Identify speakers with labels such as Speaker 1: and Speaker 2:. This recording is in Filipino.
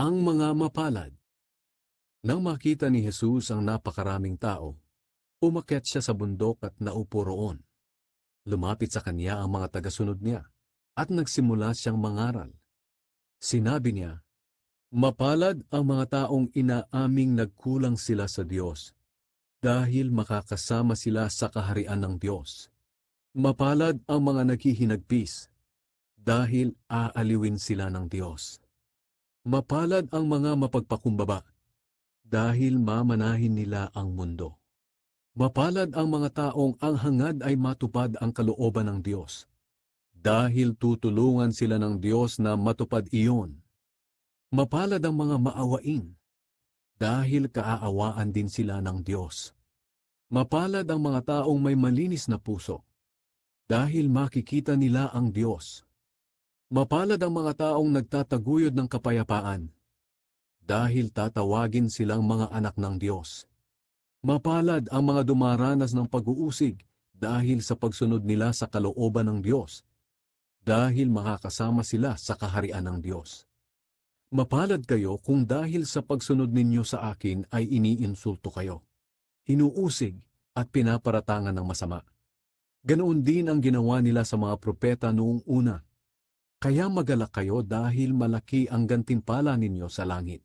Speaker 1: Ang mga mapalad. Nang makita ni Jesus ang napakaraming tao, umakyat siya sa bundok at naupo roon. Lumapit sa kanya ang mga tagasunod niya at nagsimula siyang mangaral. Sinabi niya, "Mapalad ang mga taong inaaming nagkulang sila sa Diyos, dahil makakasama sila sa kaharian ng Diyos. Mapalad ang mga naghihinagpis, dahil aaliwin sila ng Diyos. Mapalad ang mga mapagpakumbaba, dahil mamanahin nila ang mundo. Mapalad ang mga taong ang hangad ay matupad ang kalooban ng Diyos, dahil tutulungan sila ng Diyos na matupad iyon. Mapalad ang mga maawain, dahil kaaawaan din sila ng Diyos. Mapalad ang mga taong may malinis na puso, dahil makikita nila ang Diyos. Mapalad ang mga taong nagtataguyod ng kapayapaan, dahil tatawagin silang mga anak ng Diyos. Mapalad ang mga dumaranas ng pag-uusig, dahil sa pagsunod nila sa kalooban ng Diyos, dahil makakasama sila sa kaharian ng Diyos. Mapalad kayo kung dahil sa pagsunod ninyo sa akin ay iniinsulto kayo, hinuusig at pinaparatangan ng masama. Ganoon din ang ginawa nila sa mga propeta noong una. Kaya magalak kayo dahil malaki ang gantimpala ninyo sa langit.